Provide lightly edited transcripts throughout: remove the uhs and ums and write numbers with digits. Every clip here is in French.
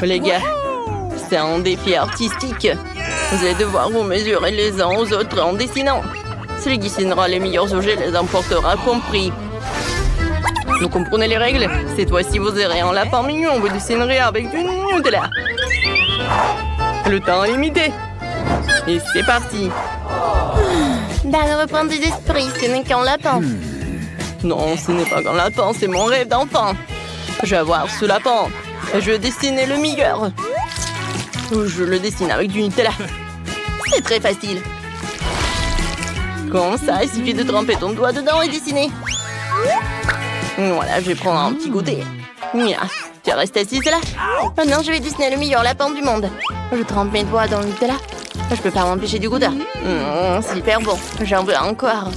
Les gars, c'est un défi artistique. Vous allez devoir vous mesurer les uns aux autres en dessinant. Celui qui dessinera les meilleurs objets les emportera compris. Vous comprenez les règles? Cette fois-ci, vous aurez un lapin mignon. Vous dessinerez avec du Nutella. Le temps est limité. Et c'est parti. Reprendre des esprits, ce n'est qu'un lapin. Non, ce n'est pas qu'un lapin, c'est mon rêve d'enfant. Je vais avoir ce lapin. Et je vais dessiner le meilleur. Je le dessine avec du Nutella. C'est très facile. Comme ça, il suffit de tremper ton doigt dedans et dessiner. Voilà, je vais prendre un petit goûter. Tu restes assise là? Maintenant, je vais dessiner le meilleur lapin du monde. Je trempe mes doigts dans le Nutella. Je peux pas m'empêcher du goûter. C'est hyper bon. J'en veux encore.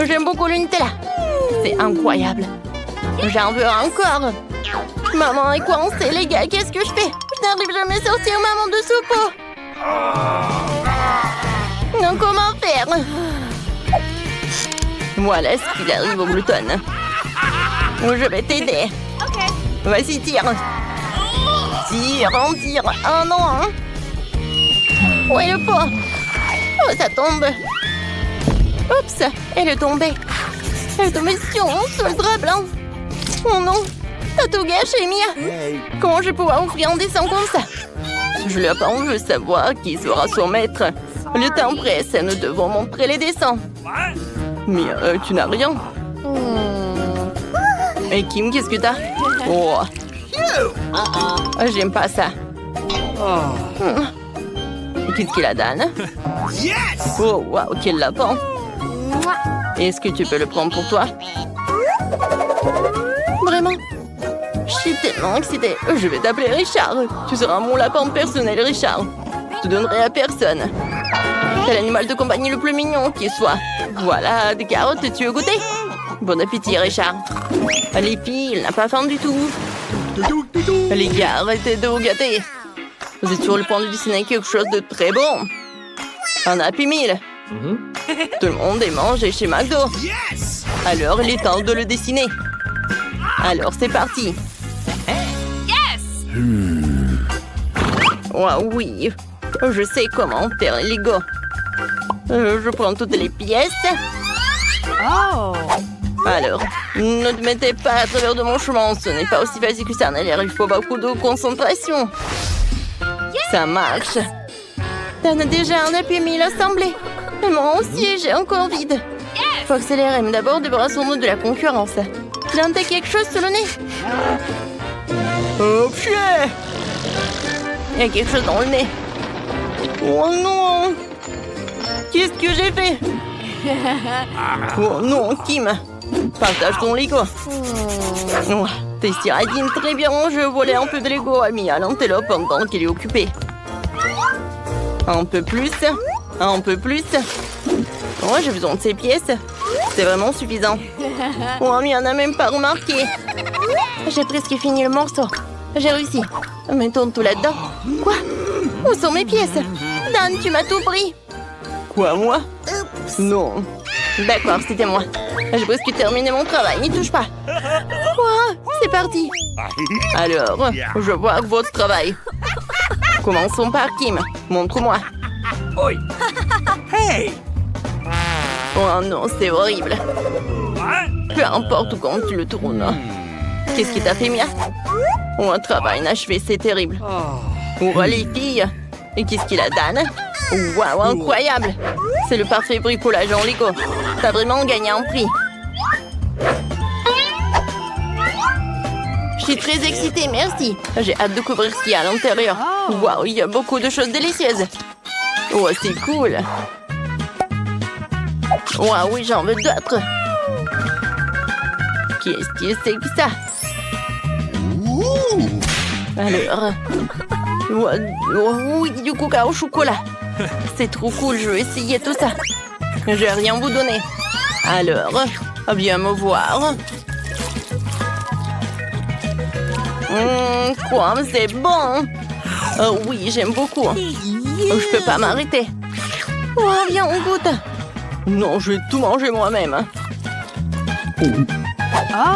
J'aime beaucoup le Nutella. C'est incroyable. J'en veux encore. Maman est coincée, les gars. Qu'est-ce que je fais? Je n'arrive jamais à sortir maman de ce pot. Non, comment faire? Voilà ce qu'il arrive au glouton. Je vais t'aider. Vas-y, tire. Tire, on tire. Oh non. Où est le pot? Oh, ça tombe. Oups, elle est tombée. Elle est tombée sur le drap blanc. Oh non, t'as tout gâché, Mia. Comment je vais pouvoir offrir un dessin comme ça? Je le lapin veut savoir qui sera son maître. Le temps presse, nous devons montrer les dessins. Mais tu n'as rien. Et Kim, qu'est-ce que t'as? Oh. J'aime pas ça. Qu'est-ce qu'il a, Dan? Oh, wow, quel lapin. Est-ce que tu peux le prendre pour toi? Vraiment? Je suis tellement excitée. Je vais t'appeler Richard. Tu seras mon lapin personnel, Richard. Je te donnerai à personne. C'est l'animal de compagnie le plus mignon qui soit. Voilà, des carottes, tu veux goûter? Bon appétit, Richard. Les filles, il n'a pas faim du tout. Les gars, arrêtez de vous gâter. Vous êtes sur le point de dessiner quelque chose de très bon. Un Happy Meal. Tout le monde est mangé chez McDo. Alors, il est temps de le dessiner. Alors, c'est parti. Oh, oui, je sais comment faire les Lego. Je prends toutes les pièces. Alors, ne te mettez pas à travers de mon chemin. Ce n'est pas aussi facile que ça n'a l'air. Il faut beaucoup de concentration. Ça marche. T'en as déjà un Happy Meal assemblé. Et moi aussi, j'ai encore vide. Faut accélérer, mais d'abord, débarrassons-nous de la concurrence. T'as quelque chose sous le nez? Oh, chier! Il y a quelque chose dans le nez. Oh non! Qu'est-ce que j'ai fait? Oh non, Kim! Partage ton Lego. Oh, t'es Cyril, très bien. Je volais un peu de Lego à Mia l'antélope pendant qu'elle est occupée. Un peu plus. Un peu plus. Oh, j'ai besoin de ces pièces. C'est vraiment suffisant. Oh, Mia n'a même pas remarqué. J'ai presque fini le morceau. J'ai réussi. Mettons tout là-dedans. Quoi? Où sont mes pièces? Dan, tu m'as tout pris. Quoi, moi? Non. D'accord, c'était moi. J'ai presque terminé mon travail. N'y touche pas. Quoi? C'est parti. Alors, je vois votre travail. Commençons par Kim. Montre-moi. Hey! Oh non, c'est horrible. Peu importe quand tu le tournes. Qu'est-ce qui t'a fait, Mia? Oh, un travail inachevé, c'est terrible. Oh, les filles. Et qu'est-ce qu'il a, Dan? Waouh, incroyable. C'est le parfait bricolage en Lego. T'as vraiment gagné un prix. Je suis très excitée, merci. J'ai hâte de découvrir ce qu'il y a à l'intérieur. Waouh, il y a beaucoup de choses délicieuses. Oh, c'est cool. Waouh, oui, j'en veux d'autres. Qu'est-ce que c'est que ça? Alors... oui, du coca au chocolat. C'est trop cool, je vais essayer tout ça. Je vais rien vous donner. Alors, viens me voir. Quoi, c'est bon. Oh oui, j'aime beaucoup. Je peux pas m'arrêter. Oh, viens, on goûte. Non, je vais tout manger moi-même.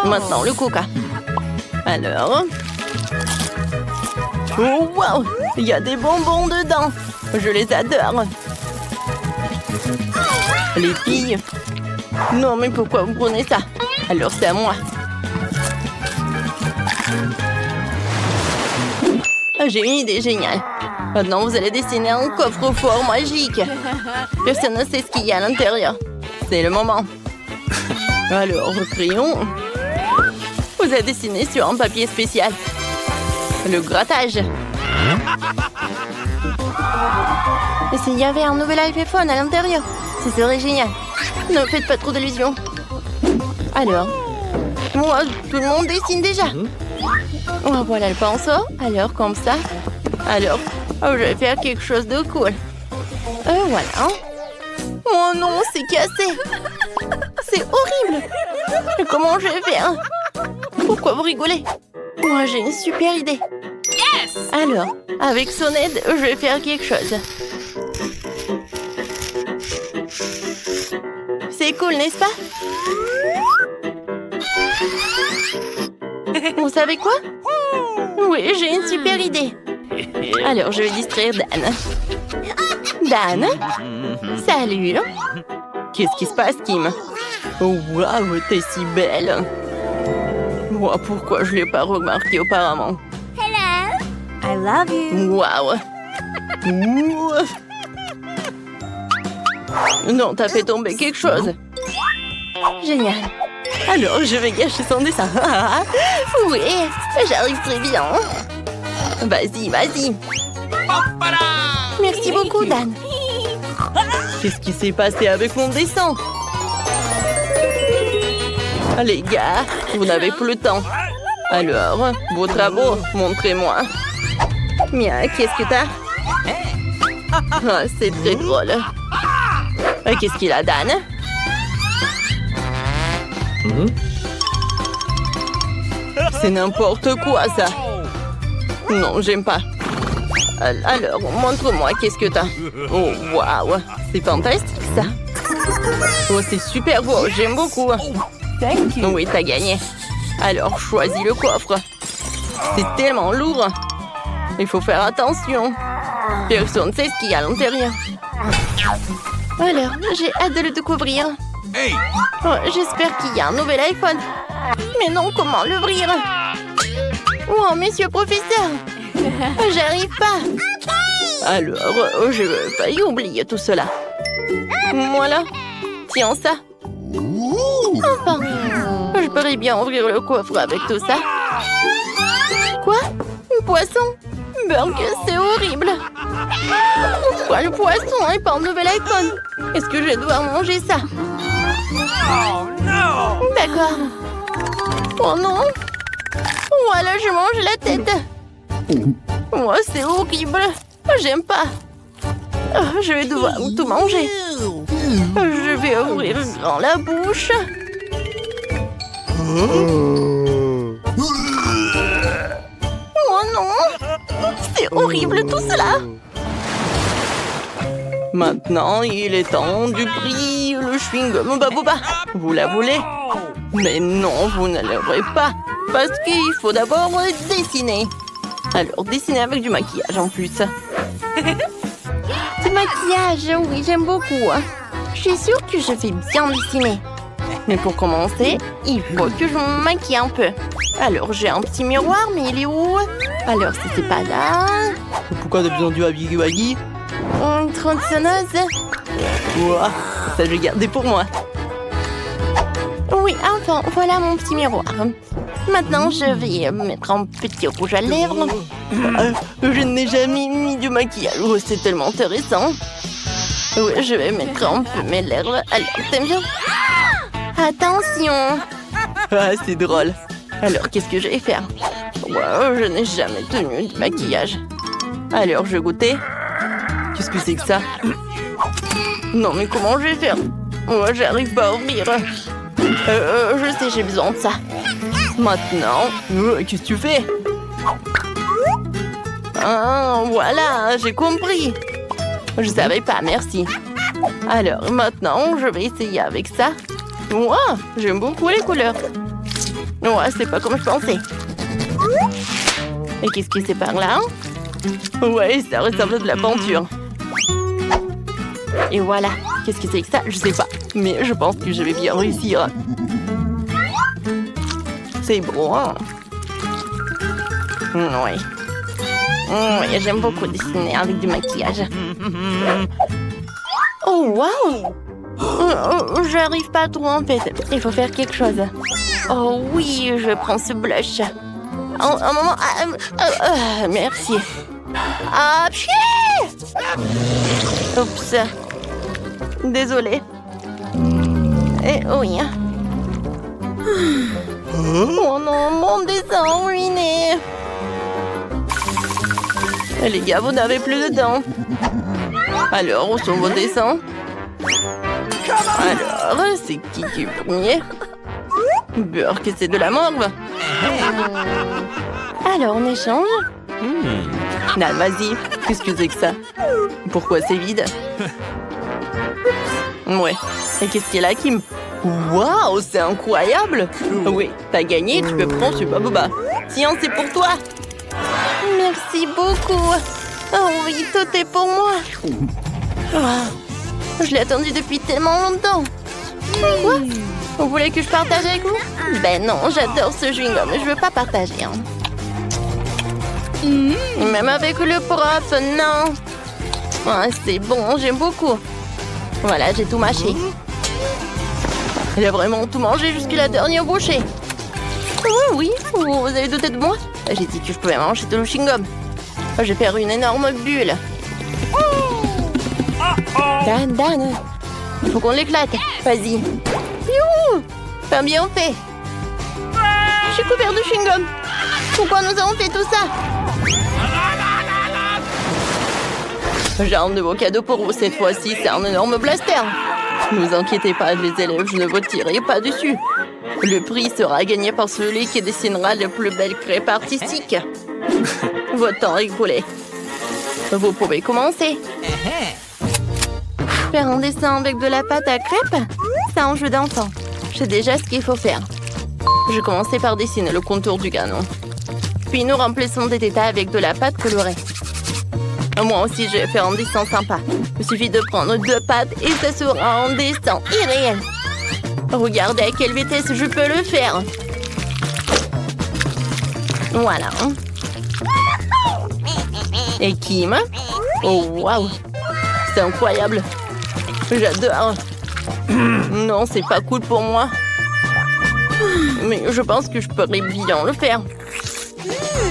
Maintenant, le coca. Alors... Oh, wow! Il y a des bonbons dedans. Je les adore. Les filles. Non, mais pourquoi vous prenez ça? Alors c'est à moi. J'ai une idée géniale. Maintenant, vous allez dessiner un coffre-fort magique. Personne ne sait ce qu'il y a à l'intérieur. C'est le moment. Alors, crayon. Vous allez dessiner sur un papier spécial. Le grattage. Et s'il y avait un nouvel iPhone à l'intérieur, ce serait génial. Ne faites pas trop d'illusions. Alors, moi, tout le monde dessine déjà. Oh, voilà le pinceau. Alors, comme ça. Alors, je vais faire quelque chose de cool. Voilà. Oh non, c'est cassé. C'est horrible. Comment je vais faire? Pourquoi vous rigolez? Moi, j'ai une super idée. Alors, avec son aide, je vais faire quelque chose. C'est cool, n'est-ce pas? Vous savez quoi? Oui, j'ai une super idée. Alors, je vais distraire Dan. Dan? Salut. Qu'est-ce qui se passe, Kim? Oh, waouh, t'es si belle. Moi, pourquoi je ne l'ai pas remarqué auparavant? I love you. Waouh. Non, t'as fait tomber quelque chose. Génial. Alors, je vais gâcher son dessin. Oui, j'arrive très bien. Vas-y, vas-y. Merci beaucoup, Dan. Qu'est-ce qui s'est passé avec mon dessin? Les gars, vous n'avez plus le temps. Alors, vos travaux, montrez-moi. Mia, qu'est-ce que t'as? Ah, c'est très drôle. Qu'est-ce qu'il a, Dan? C'est n'importe quoi, ça. Non, j'aime pas. Alors, montre-moi, qu'est-ce que t'as? Oh, waouh, c'est fantastique, ça. Oh, c'est super beau, j'aime beaucoup. Oui, t'as gagné. Alors, choisis le coffre. C'est tellement lourd. Il faut faire attention. Personne ne sait ce qu'il y a à l'intérieur. Alors, j'ai hâte de le découvrir. Oh, j'espère qu'il y a un nouvel iPhone. Mais non, comment l'ouvrir? Oh, monsieur professeur. J'arrive pas. Alors, je failli oublier tout cela. Voilà. Tiens ça. Enfin, Je pourrais bien ouvrir le coffre avec tout ça. quoi? Un poisson? Burk, c'est horrible. Pourquoi le poisson et pas un nouvel iPhone? Est-ce que je dois manger ça? D'accord. Oh non. Voilà, je mange la tête. Oh, c'est horrible. J'aime pas. Oh, je vais devoir tout manger. Je vais ouvrir grand la bouche. Oh non. C'est horrible tout cela. Maintenant, il est temps du prix. Le chewing-gum Baboba. Vous la voulez? Mais non, vous ne l'aurez pas. Parce qu'il faut d'abord dessiner. Alors, dessiner avec du maquillage en plus. Du maquillage, oui, j'aime beaucoup. Je suis sûre que je vais bien dessiner. Mais pour commencer, il faut que je me maquille un peu. Alors, j'ai un petit miroir, mais il est où? Alors, si c'est pas là... Pourquoi t'as besoin du Waggy? Une tronçonneuse? Ouah, ça je vais garder pour moi. Oui, enfin, voilà mon petit miroir. Maintenant, je vais mettre un petit rouge à lèvres. Je n'ai jamais mis du maquillage. Oh, c'est tellement intéressant. Oui, je vais mettre un peu mes lèvres. Alors, t'aimes bien? Attention! Ah, c'est drôle. Alors, qu'est-ce que je vais faire? Wow, je n'ai jamais tenu de maquillage. Alors, je vais goûter. Qu'est-ce que c'est que ça? Non, mais comment je vais faire? Moi, j'arrive pas à ouvrir. Je sais, j'ai besoin de ça. Maintenant, qu'est-ce que tu fais? Ah, voilà, j'ai compris. Je savais pas, merci. Alors, maintenant, je vais essayer avec ça. Wow, j'aime beaucoup les couleurs. Ouais, c'est pas comme je pensais. Et qu'est-ce que c'est par là? Ouais, ça ressemble à de la peinture. Et voilà. Qu'est-ce que c'est que ça? Je sais pas. Mais je pense que je vais bien réussir. C'est bon, hein? Ouais. Ouais, j'aime beaucoup dessiner avec du maquillage. Oh, waouh! J'arrive pas trop en fait. Il faut faire quelque chose. Oh oui, je prends ce blush. Un moment. Merci. Ah, pfiou! Oups. Désolée. Et oui. Oh non, mon dessin ruiné. Les gars, vous n'avez plus de dents. Alors, où sont vos dessins? Alors, c'est qui est premier? Burk, c'est de la morve. Alors, on échange? Non, vas-y. Qu'est-ce que c'est que ça? Pourquoi c'est vide? Ouais. Et qu'est-ce qu'il y a là, Kim? Waouh, c'est incroyable! Oui, t'as gagné, tu peux prendre ce baboba. Tiens, c'est pour toi! Merci beaucoup! Oh oui, tout est pour moi! Oh, je l'ai attendu depuis tellement longtemps! Quoi? Vous voulez que je partage avec vous? Ben non, j'adore ce chewing-gum, je veux pas partager. Hein. Même avec le prof, non! Ah, c'est bon, j'aime beaucoup! Voilà, j'ai tout mâché. Elle a vraiment tout mangé jusqu'à la dernière bouchée. Oui, vous avez douté de moi? J'ai dit que je pouvais manger tout le chewing-gum. Je vais faire une énorme bulle. Dan, il faut qu'on l'éclate. Vas-y. Youhou! Pas bien fait. Je suis couvert de chewing-gum. Pourquoi nous avons fait tout ça? J'ai un nouveau cadeau pour vous cette fois-ci. C'est un énorme blaster. Ne vous inquiétez pas, les élèves, je ne vous tirerai pas dessus. Le prix sera gagné par celui qui dessinera les plus belles crêpes artistiques. Votre temps est écoulé. Vous pouvez commencer. Faire un dessin avec de la pâte à crêpes, c'est un jeu d'enfant. Je sais déjà ce qu'il faut faire. Je commençais par dessiner le contour du canon. Puis nous remplissons des détails avec de la pâte colorée. Moi aussi, je vais faire un dessin sympa. Il suffit de prendre 2 pâtes et ça sera un dessin irréel. Regardez à quelle vitesse je peux le faire. Voilà. Et Kim? Oh, waouh! C'est incroyable. J'adore. Non, c'est pas cool pour moi. Mais je pense que je pourrais bien le faire.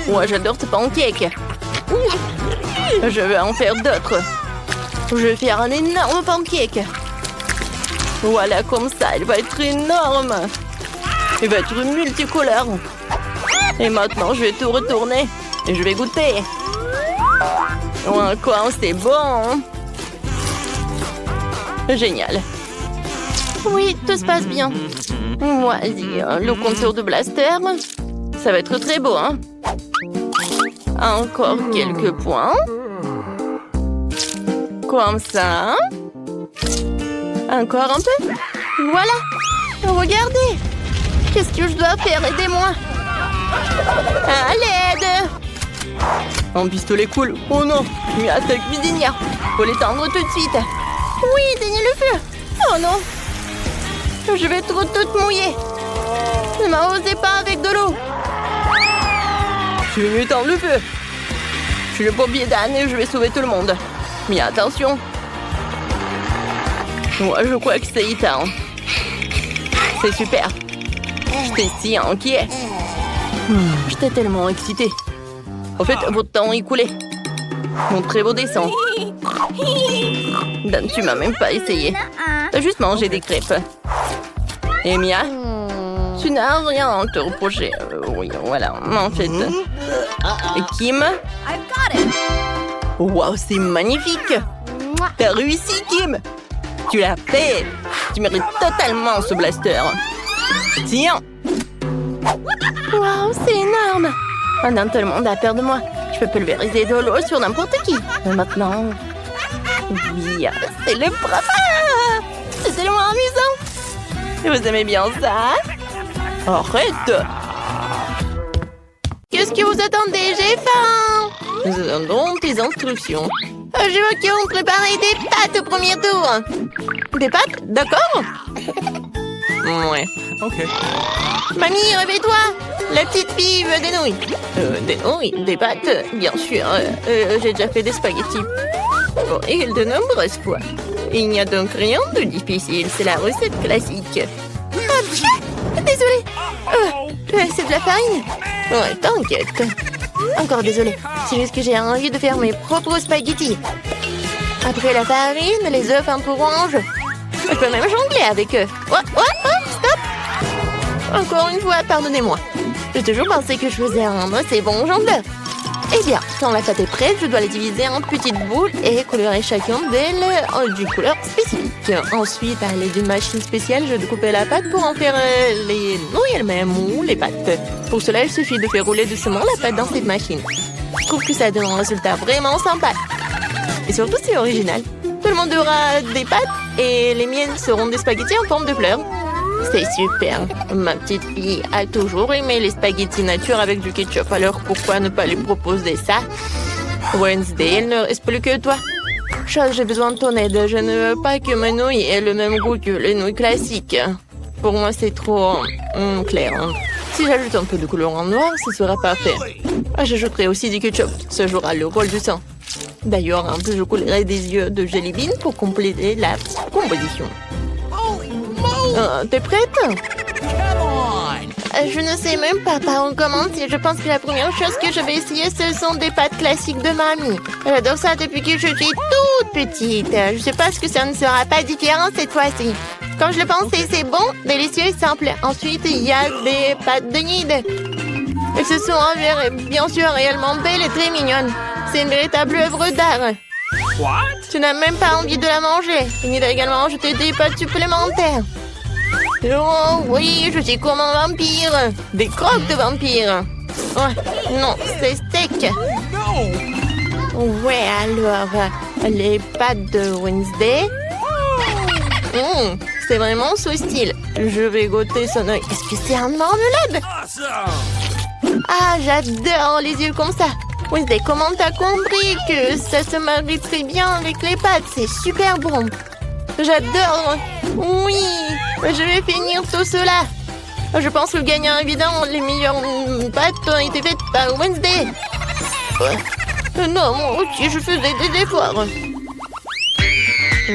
Ouais, j'adore ce pancake. Je vais en faire d'autres. Je vais faire un énorme pancake. Voilà, comme ça, il va être énorme. Il va être multicolore. Et maintenant, je vais tout retourner. Et je vais goûter. Quoi, c'est bon. Génial. Oui, tout se passe bien. Vas-y, le contour de blaster. Ça va être très beau, hein. Encore quelques points. Comme ça. Encore un peu. Voilà. Regardez. Qu'est-ce que je dois faire? Aidez-moi. À l'aide. Un pistolet cool. Oh non. Mais attaque cuisinière. Faut l'éteindre tout de suite. Oui, éteignez le feu. Oh non. Je vais trop toute mouillée. Ne m'arrosez pas avec de l'eau. Je vais éteindre le feu. Je suis le pompier d'Anne et je vais sauver tout le monde. Mais attention. Moi, je crois que c'est éteint. C'est super. J'étais si inquiet. J'étais tellement excitée. En fait, votre temps est coulé. Mon très beau dessin. Dan, tu m'as même pas essayé. T'as juste mangé des crêpes. Et Mia, tu n'as rien à te reprocher. Oui, voilà. En fait. Et Kim? Waouh, c'est magnifique. T'as réussi, Kim. Tu l'as fait. Tu mérites totalement ce blaster. Tiens. Waouh, c'est énorme. Maintenant, tout le monde a peur de moi. Je peux pulvériser de l'eau sur n'importe qui. Mais maintenant... Oui, c'est le prof. C'est tellement amusant. Vous aimez bien ça? Arrête. Qu'est-ce Qu'est-ce que vous attendez? J'ai faim! Nous attendons tes instructions. Je veux qu'on prépare des pâtes au premier tour. Des pâtes? D'accord. Ouais. Ok. Mamie, réveille-toi. La petite fille veut des nouilles. Des nouilles, des pâtes, bien sûr. J'ai déjà fait des spaghettis. Bon, et de nombreuses fois. Il n'y a donc rien de difficile, c'est la recette classique. Désolée. C'est de la farine. Ouais, t'inquiète. Encore désolée. C'est juste que j'ai envie de faire mes propres spaghettis. Après la farine, les œufs un peu orange. Je peux même jongler avec eux. Oh, stop! Encore une fois, pardonnez-moi. J'ai toujours pensé que je faisais un assez bon jongleur. Eh bien, quand la pâte est prête, je dois la diviser en petites boules et colorer chacune d'elles d'une couleur spécifique. Ensuite, à l'aide d'une machine spéciale, je découpe la pâte pour en faire les nouilles elles-mêmes ou les pâtes. Pour cela, il suffit de faire rouler doucement la pâte dans cette machine. Je trouve que ça donne un résultat vraiment sympa. Et surtout, c'est original. Tout le monde aura des pâtes et les miennes seront des spaghettis en forme de fleurs. C'est super. Ma petite fille a toujours aimé les spaghettis nature avec du ketchup. Alors pourquoi ne pas lui proposer ça? Wednesday, il ne reste plus que toi. Chose, j'ai besoin de ton aide. Je ne veux pas que mes nouilles aient le même goût que les nouilles classiques. Pour moi, c'est trop clair. Si j'ajoute un peu de colorant noir, ce sera parfait. J'ajouterai aussi du ketchup. Ce jouera le rôle du sang. D'ailleurs, un peu je coulerai des yeux de jelly bean pour compléter la composition. T'es prête? Je ne sais même pas par où commencer. Je pense que la première chose que je vais essayer, ce sont des pâtes classiques de mamie. J'adore ça depuis que je suis toute petite. Je sais pas ce que ça ne sera pas différent cette fois-ci. Quand je le pense, c'est bon, délicieux et simple. Ensuite, il y a des pâtes de Nid. Elles se sont avérées, bien sûr, réellement belles et très mignonnes. C'est une véritable œuvre d'art. Tu n'as même pas envie de la manger. Nid a également ajouté des pâtes supplémentaires. Oh oui, je suis comme un vampire. Des croques de vampire. Ouais, non, c'est sec. Ouais, alors, les pâtes de Wednesday. C'est vraiment ce style. Je vais goûter son œil. Est-ce que c'est un marmelade? Ah, j'adore les yeux comme ça. Wednesday, comment t'as compris que ça se marie très bien avec les pâtes? C'est super bon. J'adore. Oui, je vais finir tout cela. Je pense que le gagnant évident, les meilleures pâtes ont été faites par Wednesday. Non, moi aussi, je faisais des efforts.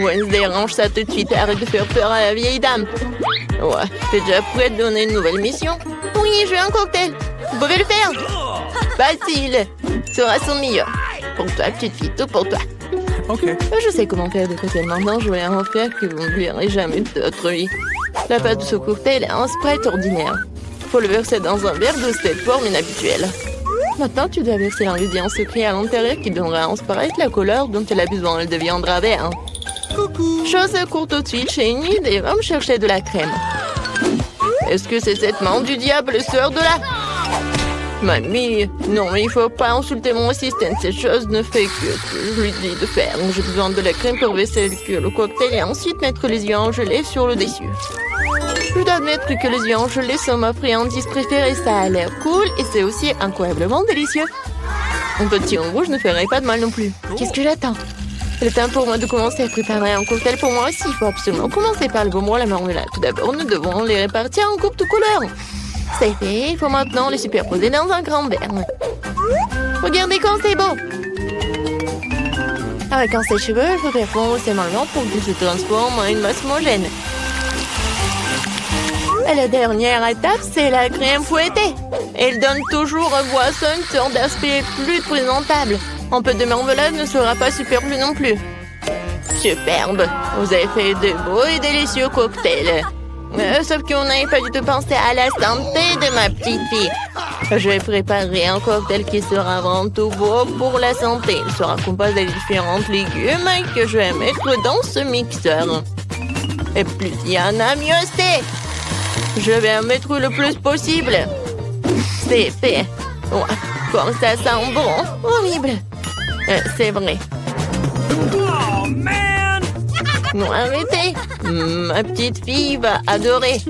Wednesday, range ça tout de suite. Arrête de faire peur à la vieille dame. Ouais, t'es déjà prête à donner une nouvelle mission? Oui, je veux un cocktail. Vous pouvez le faire? Facile. Sera son meilleur. Pour toi, petite fille, tout pour toi. Ok. Je sais comment faire des cocktails maintenant. Je vais en faire que vous n'oublierez jamais de votre vie. La pâte de ce cocktail est un Sprite ordinaire. Faut le verser dans un verre de cette forme inhabituelle. Maintenant, tu dois verser l'ingrédient secret à l'intérieur qui donnera à un Sprite la couleur dont elle a besoin. Elle deviendra vert. Chose court tout de suite chez Nid et va me chercher de la crème. Est-ce que c'est cette main du diable sort de là? Mamie, non, il faut pas insulter mon assistant. Cette chose ne fait que ce que je lui dis de faire. J'ai besoin de la crème pour verser le cocktail et ensuite mettre les yeux en gelée sur le dessus. Je dois admettre que les yeux en gelée sont ma friandise préférée. Ça a l'air cool et c'est aussi incroyablement délicieux. Un petit rouge ne ferait pas de mal non plus. Qu'est-ce que j'attends? Il est temps pour moi de commencer à préparer un cocktail pour moi aussi. Il faut absolument commencer par le bonbon et la marmelade. Tout d'abord, nous devons les répartir en groupes de couleurs. C'est fait, il faut maintenant les superposer dans un grand verre. Regardez quand c'est beau. Avec un sèche-cheveux, il faut faire fondre ces marrons pour qu'ils se transforment en une masse homogène. Et la dernière étape, c'est la crème fouettée. Elle donne toujours aux boissons une sorte d'aspect plus présentable. Un peu de marmelade ne sera pas superflu non plus. Superbe, vous avez fait de beaux et délicieux cocktails. Sauf qu'on n'avait pas du tout pensé à la santé de ma petite fille. Je vais préparer un cocktail qui sera avant tout beau pour la santé. Il sera composé de différents légumes que je vais mettre dans ce mixeur. Et plus il y en a, mieux c'est. Je vais en mettre le plus possible. C'est fait. Ouais, comme ça sent bon. Horrible. C'est vrai. Oh, man! Non, arrêtez. Ma petite fille va adorer.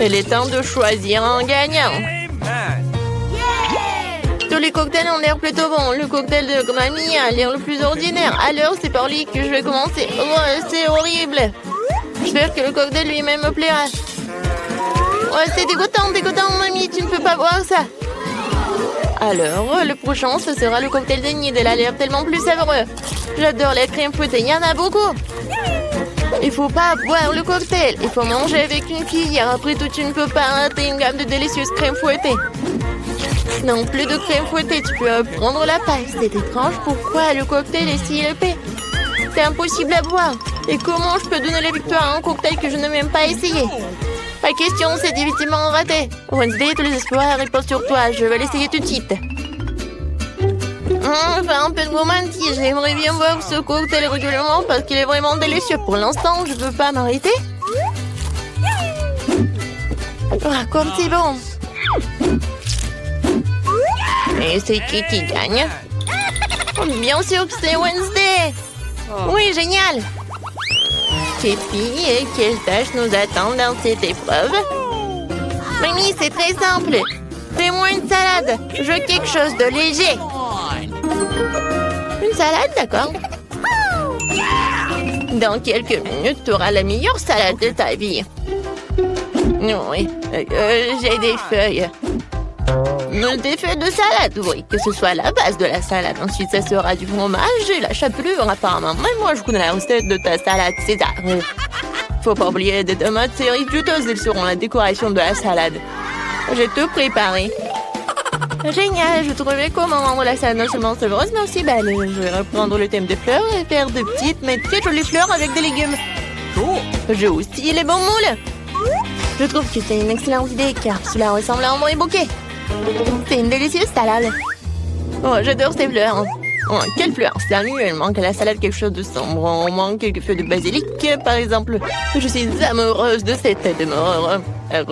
Il est temps de choisir un gagnant. Amen! les cocktails ont l'air plutôt bons. Le cocktail de mamie a l'air le plus ordinaire. Alors, c'est par lui que je vais commencer. Oh, c'est horrible. J'espère que le cocktail lui-même me plaira. Oh, c'est dégoûtant, mamie. Tu ne peux pas boire ça. Alors, le prochain, ce sera le cocktail de Nid. Elle a l'air tellement plus savoureux. J'adore la crème fouettée. Il y en a beaucoup. Il faut pas boire le cocktail. Il faut manger avec une cuillère. Après tout, tu ne peux pas rater une gamme de délicieuses crèmes fouettées. Non, plus de crème fouettée. Tu peux prendre la paille. C'est étrange. Pourquoi le cocktail est si épais? C'est impossible à boire. Et comment je peux donner la victoire à un cocktail que je n'ai même pas essayé? Pas question, c'est définitivement raté. Wednesday, tous les espoirs reposent sur toi. Je vais l'essayer tout de suite. Enfin, un peu de gourmandise. J'aimerais bien boire ce cocktail régulièrement parce qu'il est vraiment délicieux. Pour l'instant, je ne peux pas m'arrêter. Ah, comme c'est bon. Et c'est qui gagne? Bien sûr que c'est Wednesday. Oui, génial. Petite fille, quelle tâche nous attend dans cette épreuve? Mamie, c'est très simple. Fais-moi une salade. Je veux quelque chose de léger. Une salade, d'accord. Dans quelques minutes, tu auras la meilleure salade de ta vie. Oui, j'ai des feuilles. Des feuilles de salade, oui. Que ce soit la base de la salade. Ensuite, ça sera du fromage et la chapelure, apparemment. Même moi, je connais la recette de ta salade César. Faut pas oublier des tomates cerises juteuses. Elles seront la décoration de la salade. J'ai tout préparé. Génial, je trouvais comment rendre la salade non seulement savoureuse, mais aussi belle. Je vais reprendre le thème des fleurs et faire de petites, mais très jolies fleurs avec des légumes. J'ai aussi les bons moules. Je trouve que c'est une excellente idée, car cela ressemble à un vrai bouquet. C'est une délicieuse salade. Oh, j'adore ces fleurs. Oh, quelle fleur? Sérieux, il manque à la salade quelque chose de sombre. On manque quelques feuilles de basilic, par exemple. Je suis amoureuse de cette tête de mort. Elle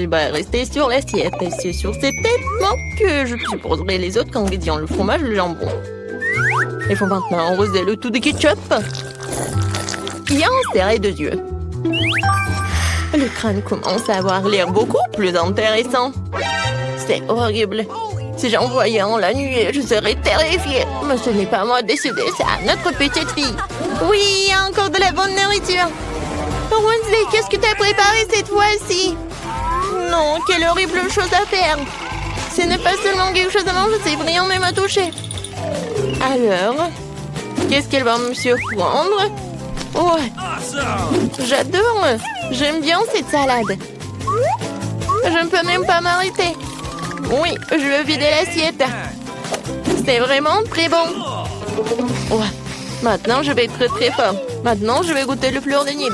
va rester sur l'assiette. Et c'est sur cette tête que je supposerai les autres ingrédients, le fromage et le jambon. Il faut maintenant arroser le tout de ketchup. Bien serré de yeux. Le crâne commence à avoir l'air beaucoup plus intéressant. C'est horrible. Si j'en voyais en la nuit, je serais terrifiée. Mais ce n'est pas moi de décider, c'est à notre petite fille. Oui, il y a encore de la bonne nourriture. Oh, Wednesday, qu'est-ce que tu as préparé cette fois-ci? Non, quelle horrible chose à faire. Ce n'est pas seulement quelque chose à manger, c'est brillant même à toucher. Alors, qu'est-ce qu'elle va me surprendre? Ouais, j'adore. J'aime bien cette salade. Je ne peux même pas m'arrêter. Oui, je veux vider l'assiette. C'est vraiment très bon. Ouais, maintenant je vais être très fort. Maintenant, je vais goûter le fleur de Nid.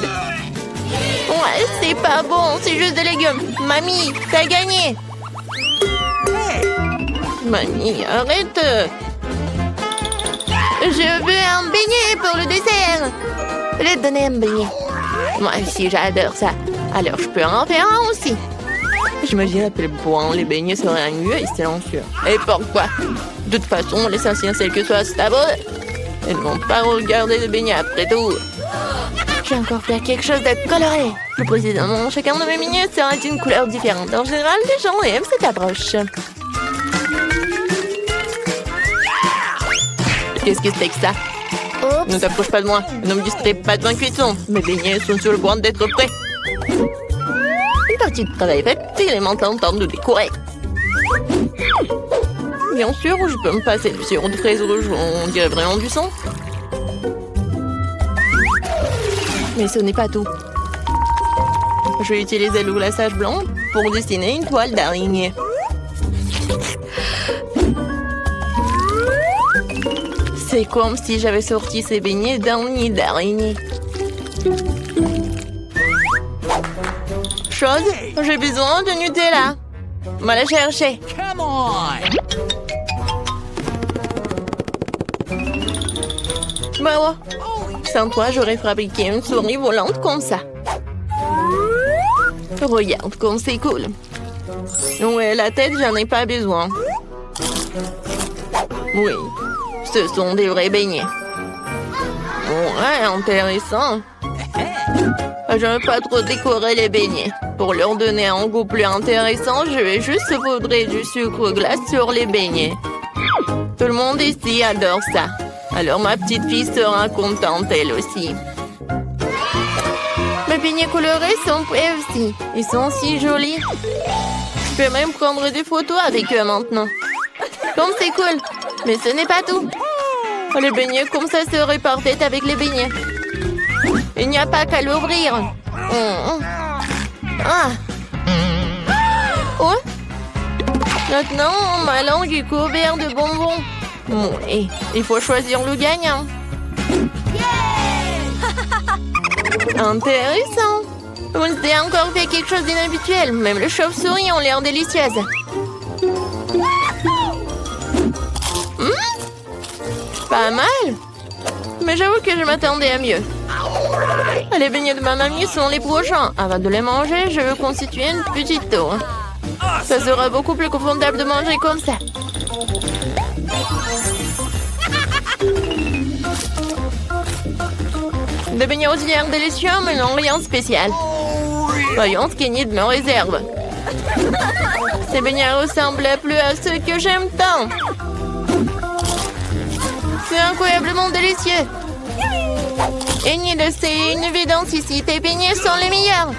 Ouais, c'est pas bon, c'est juste des légumes. Mamie, t'as gagné. Mamie, arrête. Je veux un beignet pour le dessert. Je vais te donner un beignet. Moi aussi, j'adore ça. Alors, je peux en faire un aussi. J'imagine à quel point les beignets seraient ennuyeux et silencieux. Et pourquoi? De toute façon, l'essentiel c'est que soit stable. Ils ne vont pas regarder les beignets après tout. Je vais encore faire quelque chose de coloré. Plus précisément, chacun de mes beignets sera d'une couleur différente. En général, les gens aiment cette approche. Qu'est-ce que c'est que ça? Ne t'approche pas de moi. Ne me distrais pas de ma cuisson. Mes beignets sont sur le point d'être prêts. Une partie de travail faite, il est maintenant temps de décorer. Bien sûr, je peux me passer du sirop de fraise rouge, on dirait vraiment du sang. Mais ce n'est pas tout. Je vais utiliser le glaçage blanc pour dessiner une toile d'araignée. C'est comme si j'avais sorti ces beignets d'un nid d'araignée. Chose, j'ai besoin de Nutella. On va la chercher. Come on! Bah ouais. Sans toi, j'aurais fabriqué une souris volante comme ça. Regarde comme c'est cool. Ouais, la tête, j'en ai pas besoin. Oui, ce sont des vrais beignets. Ouais, intéressant. Je ne veux pas trop décorer les beignets. Pour leur donner un goût plus intéressant, je vais juste saupoudrer du sucre glace sur les beignets. Tout le monde ici adore ça. Alors ma petite fille sera contente elle aussi. Mes beignets colorés sont prêts aussi. Ils sont si jolis. Je peux même prendre des photos avec eux maintenant. Comme c'est cool. Mais ce n'est pas tout. Les beignets comme ça seraient parfaits avec les beignets. Il n'y a pas qu'à l'ouvrir. Ah. Oh. Maintenant, ma langue est couverte de bonbons. Et il faut choisir le gagnant. Intéressant. Vous avez encore fait quelque chose d'inhabituel. Même les chauves-souris ont l'air délicieuses. Pas mal. Mais j'avoue que je m'attendais à mieux. Les beignets de ma mamie sont les prochains. Avant de les manger, je veux constituer une petite tour. Ça sera beaucoup plus confortable de manger comme ça. Des beignets auxiliaires délicieux, mais non rien de spécial. Voyons ce qu'Enid me réserve. Ces beignets ressemblent plus à ceux que j'aime tant. C'est incroyablement délicieux. Enid, c'est une évidence ici. Tes beignets sont les meilleurs.